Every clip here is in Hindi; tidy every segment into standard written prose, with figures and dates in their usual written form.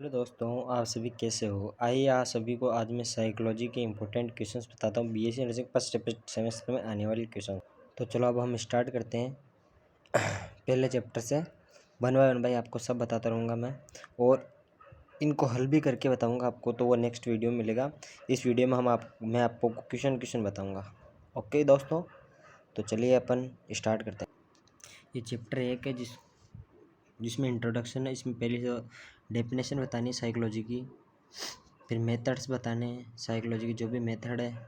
हेलो दोस्तों, आप सभी कैसे हो। आइए आप सभी को आज मैं साइकोलॉजी के इंपॉर्टेंट क्वेश्चंस बताता हूँ। बीएससी नर्सिंग फर्स्ट सेमेस्टर में आने वाले क्वेश्चन। तो चलो अब हम स्टार्ट करते हैं पहले चैप्टर से। वन बाय वन भाई आपको सब बताता रहूँगा मैं, और इनको हल भी करके बताऊँगा आपको। तो वो नेक्स्ट वीडियो में मिलेगा। इस वीडियो में मैं आपको क्वेश्चन बताऊँगा। ओके दोस्तों, तो चलिए अपन स्टार्ट करते हैं। ये चैप्टर 1 है जिसमें इंट्रोडक्शन है। इसमें पहले तो डेफिनेशन बतानी है साइकोलॉजी की, फिर मेथड्स बताने हैं साइकोलॉजी की, जो भी मेथड है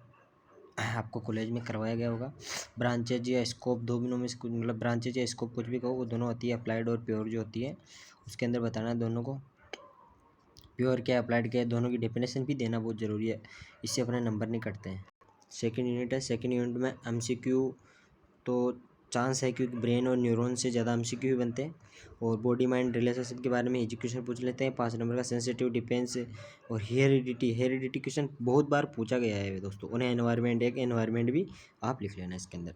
आपको कॉलेज में करवाया गया होगा। ब्रांचेज या स्कोप, दोनों में से कुछ, मतलब ब्रांचेज या स्कोप कुछ भी कहो, वो दोनों होती है। अप्लाइड और प्योर जो होती है, उसके अंदर बताना है दोनों को। प्योर क्या अप्लाइड क्या है, दोनों की डेफिनेशन भी देना बहुत ज़रूरी है, इससे अपने नंबर नहीं कटते हैं। सेकेंड यूनिट है। सेकेंड यूनिट में MCQ, तो चांस है क्योंकि ब्रेन और न्यूरॉन से ज़्यादा MCQ ही बनते हैं। और बॉडी माइंड रिलेशनशिप के बारे में एजुकेशन पूछ लेते हैं। 5 नंबर का सेंसिटिव डिफेंस और हेरिडिटी क्वेश्चन बहुत बार पूछा गया है दोस्तों। उन्हें एनवायरनमेंट भी आप लिख लेना इसके अंदर।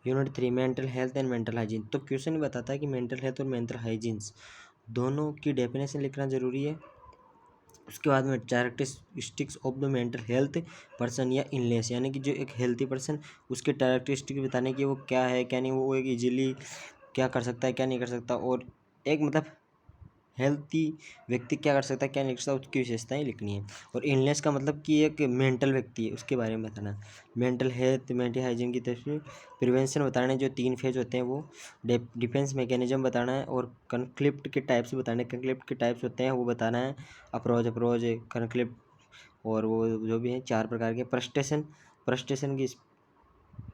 Unit 3 mental health and mental hygiene. तो क्वेश्चन बताता है कि मेंटल हेल्थ और मेंटल हाइजीन्स दोनों की डेफिनेशन लिखना ज़रूरी है। उसके बाद में characteristics of the mental health person या इलनेस, यानी कि जो एक हेल्थी पर्सन, उसके कैरेक्टरिस्टिक बताने की वो क्या है क्या नहीं, वो एक इजीली क्या कर सकता है क्या नहीं कर सकता, और एक मतलब हेल्थी व्यक्ति क्या कर सकता है क्या नहीं कर सकता, उसकी विशेषताएं लिखनी है। और इलनेस का मतलब कि एक मेंटल व्यक्ति है, उसके बारे में बताना। मेंटल हेल्थ मेंटल हाइजीन की तस्वीर प्रिवेंशन बताना है। जो 3 फेज होते हैं वो डिफेंस मैकेनिज्म बताना है। और कन्फ्लिक्ट के टाइप्स बताने, कन्फ्लिक्ट के टाइप्स होते हैं वो बताना है। अप्रोच कन्फ्लिक्ट, और वो जो भी हैं 4 प्रकार के। प्रस्टेशन की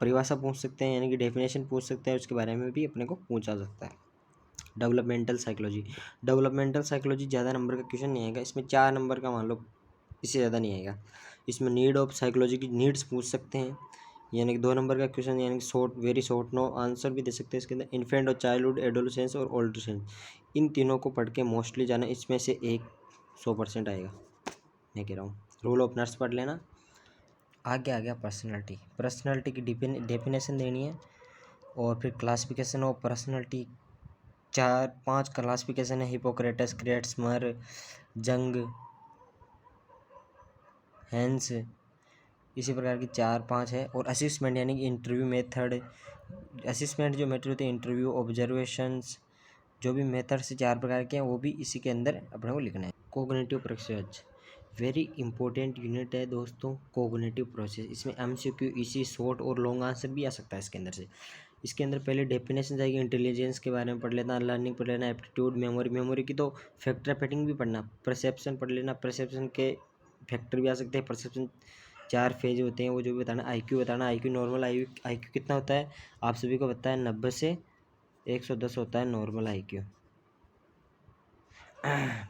परिभाषा पूछ सकते हैं, यानी कि डेफिनेशन पूछ सकते हैं, उसके बारे में भी अपने को पूछा सकता है। डेवलपमेंटल साइकोलॉजी ज़्यादा नंबर का क्वेश्चन नहीं आएगा इसमें, 4 नंबर का मान लो, इससे ज़्यादा नहीं आएगा। इसमें नीड ऑफ साइकोलॉजी की नीड्स पूछ सकते हैं, यानी कि 2 नंबर का क्वेश्चन, यानी कि वेरी शॉर्ट नो आंसर भी दे सकते हैं इसके अंदर। इन्फेंट और चाइल्डहुड, एडोलेसेंस और ओल्डरसेंस, इन तीनों को पढ़ के मोस्टली जाना, इसमें से एक 100% आएगा, मैं कह रहा हूँ। रूल ऑफ नर्स पढ़ लेना। आगे आ गया पर्सनैलिटी की डेफिनेशन देनी है। और फिर क्लासिफिकेशन ऑफ पर्सनैलिटी, 4-5 क्लासिफिकेशन है। हिपोक्रेटस, क्रेट्समर, जंग, हैंस, इसी प्रकार की 4-5 है। और असिस्मेंट, यानी कि इंटरव्यू मेथड। असिस्मेंट जो मेथड होते हैं, इंटरव्यू, ऑब्जर्वेशंस, जो भी मेथड से 4 प्रकार के हैं, वो भी इसी के अंदर अपने को लिखना है। Cognitive process, very important unit है दोस्तों, कोग्निटिव प्रोसेस। इसमें MCQ, इसी शॉर्ट और लॉन्ग आंसर भी आ सकता है इसके अंदर से। इसके अंदर पहले डेफिनेशन जाएगी, इंटेलिजेंस के बारे में पढ़ लेना, लर्निंग पढ़ लेना, एप्टीट्यूड, मेमोरी की तो फैक्टर पैटिंग भी पढ़ना, परसेप्शन पढ़ लेना, परसेप्शन के फैक्टर भी आ सकते हैं। परसेप्शन 4 फेज होते हैं, वो जो भी बताना। IQ बताना, IQ नॉर्मल IQ कितना होता है आप सभी को पता है, 90 से 110 होता है नॉर्मल IQ।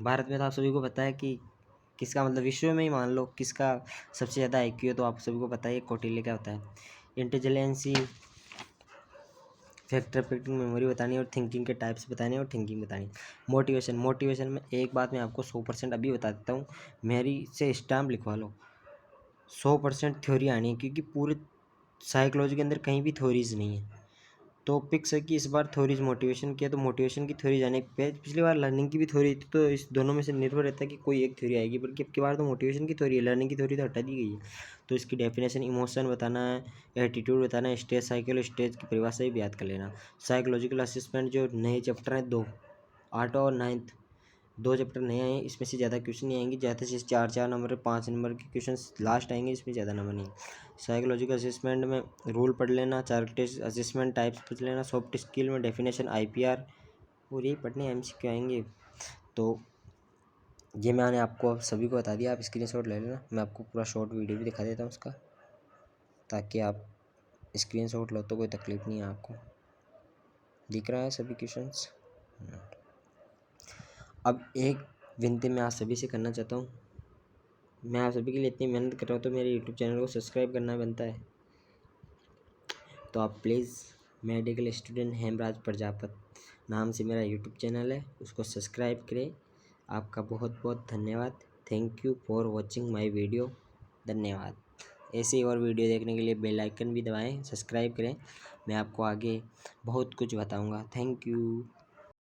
भारत में तो आप सभी को पता है कि किसका, मतलब विश्व में ही मान लो किसका सबसे ज़्यादा IQ है, तो आप सभी को पता है कौटिल्य का होता है। इंटेलिजेंसी, फैक्टर पैटिंग, मेमोरी बतानी है, और थिंकिंग के टाइप्स बताने और थिंकिंग बतानी। मोटिवेशन में एक बात मैं आपको 100% अभी बता देता हूँ, मेरी से स्टैम्प लिखवा लो। 100% थ्योरी आनी है, क्योंकि पूरे साइकोलॉजी के अंदर कहीं भी थ्योरीज नहीं है। तो पिक्स है कि इस बार थ्योरीज मोटिवेशन किया, तो मोटिवेशन की थ्योरी जाने पे, पिछली बार लर्निंग की भी थ्योरी थी, तो इस दोनों में से निर्भर रहता है कि कोई एक थ्योरी आएगी। बल्कि अब की बार तो मोटिवेशन की थ्योरी है, लर्निंग की थ्योरी तो हटा दी गई है। तो इसकी डेफिनेशन, इमोशन बताना है, एटीट्यूड बताना है, स्टेज साइकिल, स्टेज की परिभाषा भी याद कर लेना। साइकोलॉजिकल असेसमेंट, जो नए चैप्टर हैं 2, 8 और 9, 2 चैप्टर नए आए हैं, इसमें से ज़्यादा क्वेश्चन नहीं आएंगे, ज़्यादा से 4 नंबर 5 नंबर के क्वेश्चन लास्ट आएंगे, इसमें ज़्यादा नंबर नहीं। साइकोलॉजिकल असेसमेंट में रूल पढ़ लेना, 4 टेस्ट असेसमेंट टाइप्स पूछ लेना। सॉफ्ट स्किल में डेफिनेशन, IPR, और यही पढ़ने MCQ आएंगे। तो ये मैंने आपको सभी को बता दिया, आप स्क्रीनशॉट ले लेना। मैं आपको पूरा शॉर्ट वीडियो भी दिखा देता हूँ उसका, ताकि आप स्क्रीनशॉट लो तो कोई तकलीफ नहीं है आपको। दिख रहा है सभी क्वेश्चंस। अब एक विनती मैं आप सभी से करना चाहता हूँ, मैं आप सभी के लिए इतनी मेहनत कर रहा हूँ, तो मेरे YouTube चैनल को सब्सक्राइब करना बनता है। तो आप please, medical student Hemraj Prajapat नाम से मेरा YouTube चैनल है, उसको सब्सक्राइब करें। आपका बहुत बहुत धन्यवाद। Thank you for watching my video. धन्यवाद। ऐसे ही और वीडियो देखने के लिए बेल आइकन भी दबाएं, सब्सक्राइब करें। मैं आपको आगे बहुत कुछ बताऊंगा। Thank you.